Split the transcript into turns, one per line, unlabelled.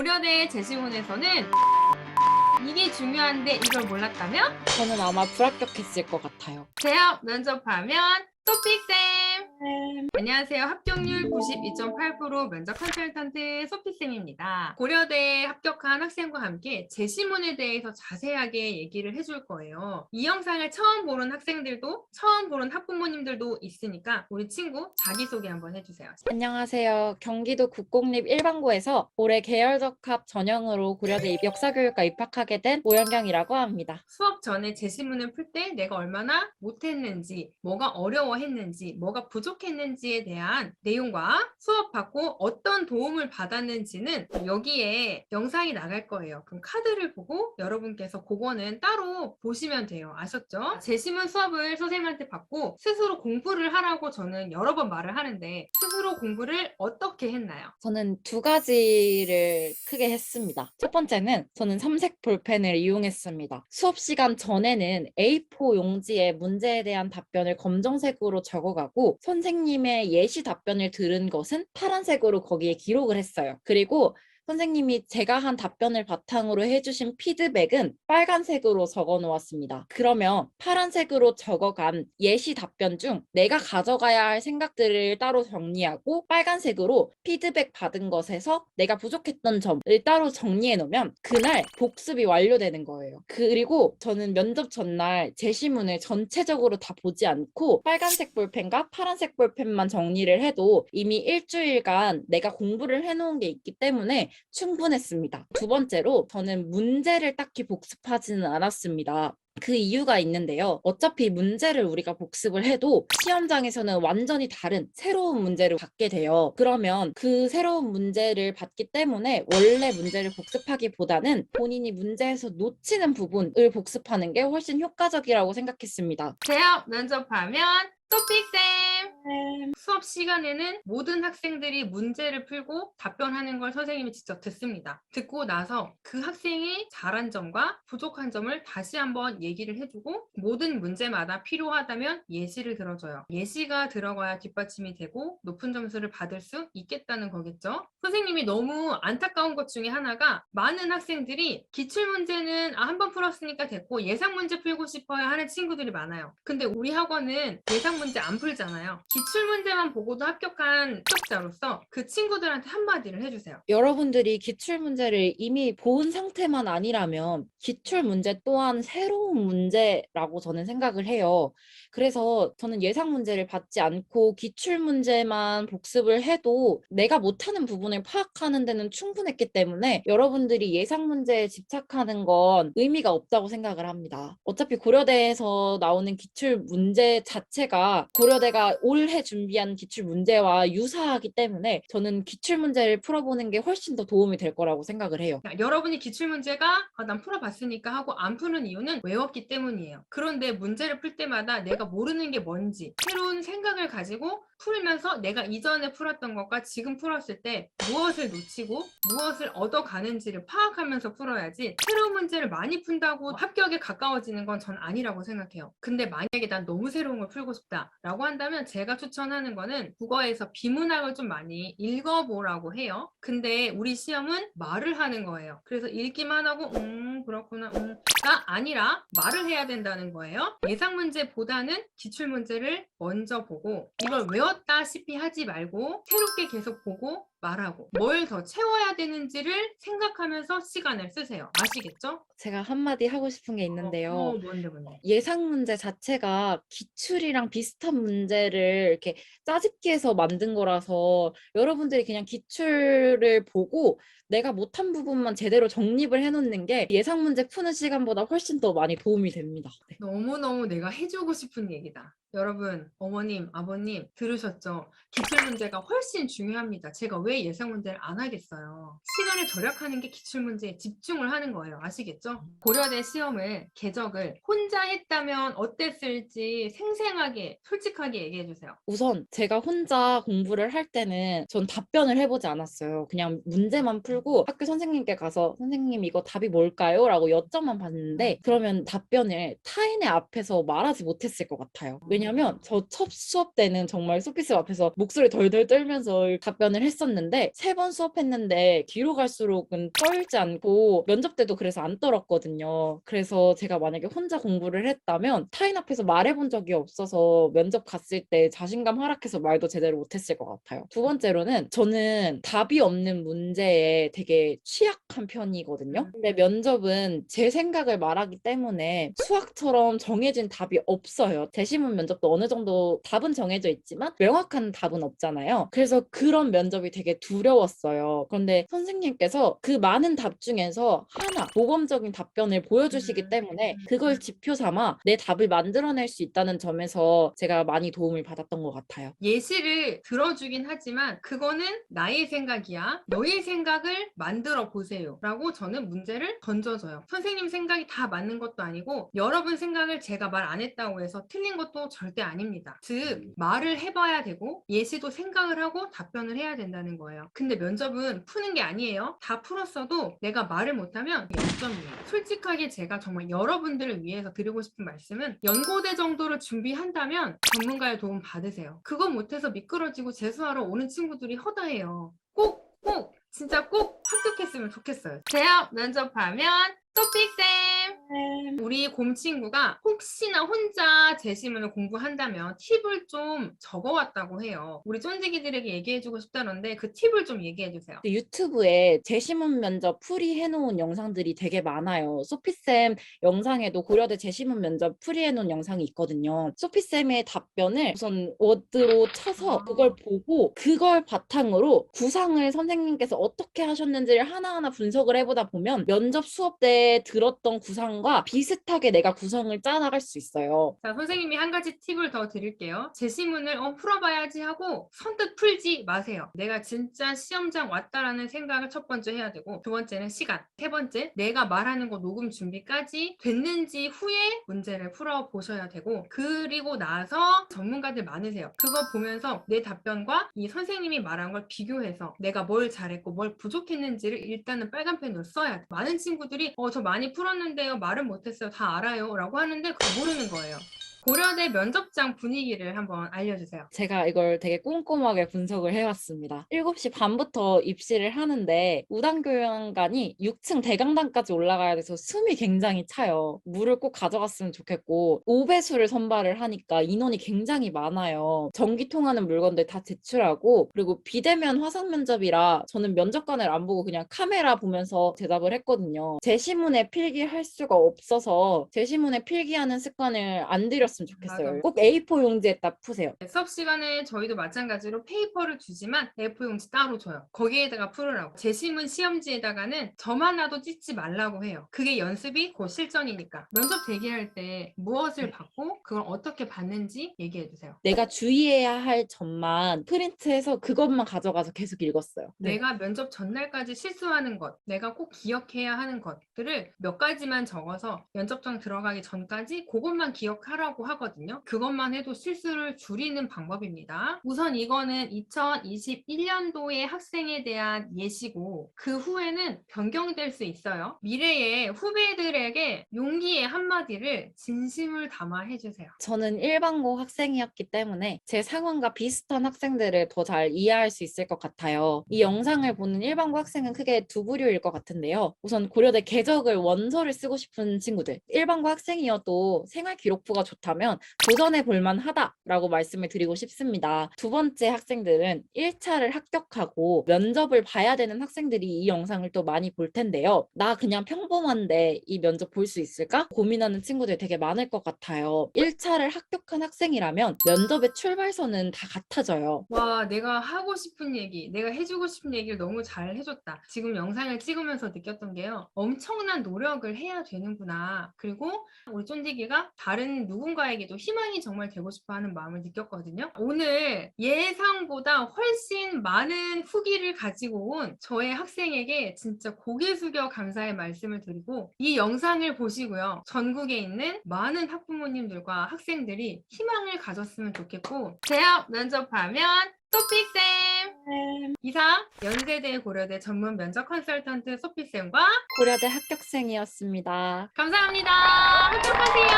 고려대 재시문에서는 이게 중요한데 이걸 몰랐다면?
저는 아마 불합격했을 것 같아요.
대학 면접하면 소피쌤! 안녕하세요. 합격률 92.8% 면접 컨설턴트 소피쌤입니다. 고려대에 합격한 학생과 함께 재시문에 대해서 자세하게 얘기를 해줄 거예요. 이 영상을 처음 보는 학생들도 처음 보는 학부모님들도 있으니까 우리 친구 자기소개 한번 해주세요.
안녕하세요. 경기도 국공립 일반고에서 올해 계열적합 전형으로 고려대 역사교육과 입학하게 된 오연경이라고 합니다.
수업 전에 재시문을 풀 때 내가 얼마나 못했는지, 뭐가 어려워했는지, 뭐가 부족했는지에 대한 내용과 수업 받고 어떤 도움을 받았는지는 여기에 영상이 나갈 거예요. 그럼 카드를 보고 여러분께서 그거는 따로 보시면 돼요. 아셨죠? 재시문 수업을 선생님한테 받고 스스로 공부를 하라고 저는 여러 번 말을 하는데 스스로 공부를 어떻게 했나요?
저는 두 가지를 크게 했습니다. 첫 번째는 저는 삼색 볼펜을 이용했습니다. 수업 시간 전에는 A4 용지에 문제에 대한 답변을 검정색으로 적어가고 선생님의 예시 답변을 들은 것은 파란색으로 거기에 기록을 했어요. 그리고 선생님이 제가 한 답변을 바탕으로 해주신 피드백은 빨간색으로 적어 놓았습니다. 그러면 파란색으로 적어간 예시 답변 중 내가 가져가야 할 생각들을 따로 정리하고 빨간색으로 피드백 받은 것에서 내가 부족했던 점을 따로 정리해 놓으면 그날 복습이 완료되는 거예요. 그리고 저는 면접 전날 제시문을 전체적으로 다 보지 않고 빨간색 볼펜과 파란색 볼펜만 정리를 해도 이미 일주일간 내가 공부를 해놓은 게 있기 때문에 충분했습니다. 두 번째로 저는 문제를 딱히 복습하지는 않았습니다. 그 이유가 있는데요. 어차피 문제를 우리가 복습을 해도 시험장에서는 완전히 다른 새로운 문제를 받게 돼요. 그러면 그 새로운 문제를 받기 때문에 원래 문제를 복습하기보다는 본인이 문제에서 놓치는 부분을 복습하는 게 훨씬 효과적이라고 생각했습니다.
대학 면접하면 토픽쌤! 수업 시간에는 모든 학생들이 문제를 풀고 답변하는 걸 선생님이 직접 듣습니다. 듣고 나서 그 학생이 잘한 점과 부족한 점을 다시 한번 얘기를 해주고 모든 문제마다 필요하다면 예시를 들어줘요. 예시가 들어가야 뒷받침이 되고 높은 점수를 받을 수 있겠다는 거겠죠. 선생님이 너무 안타까운 것 중에 하나가 많은 학생들이 기출문제는 한 번 풀었으니까 됐고 예상문제 풀고 싶어야 하는 친구들이 많아요. 근데 우리 학원은 예상문제 안 풀잖아요. 기출문제만 보고도 합격한 합격자로서 그 친구들한테 한마디를 해주세요.
여러분들이 기출문제를 이미 본 상태만 아니라면 기출문제 또한 새로운 문제라고 저는 생각을 해요. 그래서 저는 예상 문제를 받지 않고 기출문제만 복습을 해도 내가 못하는 부분을 파악하는 데는 충분했기 때문에 여러분들이 예상 문제에 집착하는 건 의미가 없다고 생각을 합니다. 어차피 고려대에서 나오는 기출문제 자체가 고려대가 올해 준비한 기출문제와 유사하기 때문에 저는 기출문제를 풀어보는 게 훨씬 더 도움이 될 거라고 생각을 해요.
여러분이 기출문제가 난 풀어봤으니까 하고 안 푸는 이유는 외웠기 때문이에요. 그런데 문제를 풀 때마다 내가 모르는 게 뭔지 새로운 생각을 가지고 풀면서 내가 이전에 풀었던 것과 지금 풀었을 때 무엇을 놓치고 무엇을 얻어가는지를 파악하면서 풀어야지 새로운 문제를 많이 푼다고 합격에 가까워지는 건 전 아니라고 생각해요. 근데 만약에 난 너무 새로운 걸 풀고 싶다 라고 한다면 제가 추천하는 거는 국어에서 비문학을 좀 많이 읽어보라고 해요. 근데 우리 시험은 말을 하는 거예요. 그래서 읽기만 하고 그렇구나 가 아니라 말을 해야 된다는 거예요. 예상 문제보다는 기출 문제를 먼저 보고 이걸 외웠다시피 하지 말고 새롭게 계속 보고 말하고 뭘 더 채워야 되는지를 생각하면서 시간을 쓰세요. 아시겠죠?
제가 한마디 하고 싶은 게 있는데요.
뭔데?
예상 문제 자체가 기출이랑 비슷한 문제를 이렇게 짜집기해서 만든 거라서 여러분들이 그냥 기출을 보고 내가 못한 부분만 제대로 정립을 해놓는 게 예상 문제 푸는 시간보다 훨씬 더 많이 도움이 됩니다. 네.
너무너무 내가 해주고 싶은 얘기다. 여러분, 어머님, 아버님 들으셨죠? 기출문제가 훨씬 중요합니다. 제가 왜 예상문제를 안 하겠어요? 시간을 절약하는 게 기출문제에 집중을 하는 거예요. 아시겠죠? 고려대 시험을, 개적을 혼자 했다면 어땠을지 생생하게, 솔직하게 얘기해주세요.
우선 제가 혼자 공부를 할 때는 전 답변을 해보지 않았어요. 그냥 문제만 풀고 학교 선생님께 가서 선생님 이거 답이 뭘까요? 라고 여쭤만 봤는데 그러면 답변을 타인의 앞에서 말하지 못했을 것 같아요. 왜냐면 저 첫 수업 때는 정말 소피스 앞에서 목소리 덜덜 떨면서 답변을 했었는데 했는데 3번 수업했는데 뒤로 갈수록은 떨지 않고 면접 때도 그래서 안 떨었거든요. 그래서 제가 만약에 혼자 공부를 했다면 타인 앞에서 말해본 적이 없어서 면접 갔을 때 자신감 하락해서 말도 제대로 못했을 것 같아요. 두 번째로는 저는 답이 없는 문제에 되게 취약한 편이거든요. 근데 면접은 제 생각을 말하기 때문에 수학처럼 정해진 답이 없어요. 재시문 면접도 어느 정도 답은 정해져 있지만 명확한 답은 없잖아요. 그래서 그런 면접이 되게 두려웠어요. 그런데 선생님께서 그 많은 답 중에서 하나 모범적인 답변을 보여주시기 때문에 그걸 지표 삼아 내 답을 만들어낼 수 있다는 점에서 제가 많이 도움을 받았던 것 같아요.
예시를 들어주긴 하지만 그거는 나의 생각이야. 너의 생각을 만들어 보세요. 라고 저는 문제를 던져줘요. 선생님 생각이 다 맞는 것도 아니고 여러분 생각을 제가 말 안 했다고 해서 틀린 것도 절대 아닙니다. 즉 말을 해봐야 되고 예시도 생각을 하고 답변을 해야 된다는 거예요. 근데 면접은 푸는 게 아니에요. 다 풀었어도 내가 말을 못하면 0점이에요. 솔직하게 제가 정말 여러분들을 위해서 드리고 싶은 말씀은 연고대 정도를 준비한다면 전문가의 도움 받으세요. 그거 못해서 미끄러지고 재수하러 오는 친구들이 허다해요. 꼭 진짜 꼭 합격했으면 좋겠어요. 대학 면접하면 소피쌤! 우리 곰 친구가 혹시나 혼자 재시문을 공부한다면 팁을 좀 적어왔다고 해요. 우리 쫀디기들에게 얘기해주고 싶다는데 그 팁을 좀 얘기해주세요.
유튜브에 재시문 면접 풀이 해놓은 영상들이 되게 많아요. 소피쌤 영상에도 고려대 재시문 면접 풀이 해놓은 영상이 있거든요. 소피쌤의 답변을 우선 워드로 쳐서 그걸 보고 그걸 바탕으로 구상을 선생님께서 어떻게 하셨는지를 하나하나 분석을 해보다 보면 면접 수업 때 들었던 구상과 비슷하게 내가 구성을 짜나갈 수 있어요.
자, 선생님이 한 가지 팁을 더 드릴게요. 재시문을 풀어봐야지 하고 선뜻 풀지 마세요. 내가 진짜 시험장 왔다라는 생각을 첫 번째 해야 되고 두 번째는 시간, 세 번째 내가 말하는 거 녹음 준비까지 됐는지 후에 문제를 풀어보셔야 되고 그리고 나서 전문가들 많으세요. 그거 보면서 내 답변과 이 선생님이 말한 걸 비교해서 내가 뭘 잘했고 뭘 부족했는지를 일단은 빨간 펜으로 써야 돼. 많은 친구들이 저 많이 풀었는데요. 말은 못했어요. 다 알아요. 라고 하는데 그거 모르는 거예요. 고려대 면접장 분위기를 한번 알려주세요.
제가 이걸 되게 꼼꼼하게 분석을 해왔습니다. 7시 반부터 입시를 하는데 무당교양관이 6층 대강당까지 올라가야 돼서 숨이 굉장히 차요. 물을 꼭 가져갔으면 좋겠고 5배수를 선발을 하니까 인원이 굉장히 많아요. 전기 통하는 물건들 다 제출하고 그리고 비대면 화상 면접이라 저는 면접관을 안 보고 그냥 카메라 보면서 대답을 했거든요. 제시문에 필기할 수가 없어서 제시문에 필기하는 습관을 안 들였으면 좋겠어요.
맞아.
꼭 A4 용지에다 푸세요.
수업 시간에 저희도 마찬가지로 페이퍼를 주지만 A4 용지 따로 줘요. 거기에다가 풀으라고. 재심은 시험지에다가는 점 하나도 찢지 말라고 해요. 그게 연습이 곧 실전이니까. 면접 대기할 때 무엇을 받고 그걸 어떻게 받는지 얘기해 주세요.
내가 주의해야 할 점만 프린트해서 그것만 가져가서 계속 읽었어요.
내가 면접 전날까지 실수하는 것, 내가 꼭 기억해야 하는 것들을 몇 가지만 적어서 면접장 들어가기 전까지 그것만 기억하라고 하거든요. 그것만 해도 실수를 줄이는 방법입니다. 우선 이거는 2021년도의 학생에 대한 예시고 그 후에는 변경될 수 있어요. 미래의 후배들에게 용기의 한마디를 진심을 담아 해주세요.
저는 일반고 학생이었기 때문에 제 상황과 비슷한 학생들을 더 잘 이해할 수 있을 것 같아요. 이 영상을 보는 일반고 학생은 크게 두 부류일 것 같은데요. 우선 고려대 궤적을 원서를 쓰고 싶은 친구들. 일반고 학생이어도 생활기록부가 좋다면 도전해 볼 만하다라고 말씀을 드리고 싶습니다. 두 번째 학생들은 1차를 합격하고 면접을 봐야 되는 학생들이 이 영상을 또 많이 볼 텐데요. 나 그냥 평범한데 이 면접 볼 수 있을까? 고민하는 친구들 되게 많을 것 같아요. 1차를 합격한 학생이라면 면접의 출발선은 다 같아져요.
와, 내가 하고 싶은 얘기, 내가 해주고 싶은 얘기를 너무 잘 해줬다. 지금 영상을 찍으면서 느꼈던 게요. 엄청난 노력을 해야 되는구나. 그리고 우리 쫀디기가 다른 누군가에게도 희망이 정말 되고 싶어 하는 마음을 느꼈거든요. 오늘 예상보다 훨씬 많은 후기를 가지고 온 저의 학생에게 진짜 고개 숙여 감사의 말씀을 드리고 이 영상을 보시고요. 전국에 있는 많은 학부모님들과 학생들이 희망을 가졌으면 좋겠고 대학 면접하면 소피쌤! 이상 연세대 고려대 전문 면접 컨설턴트 소피쌤과
고려대 합격생이었습니다.
감사합니다. 합격하세요.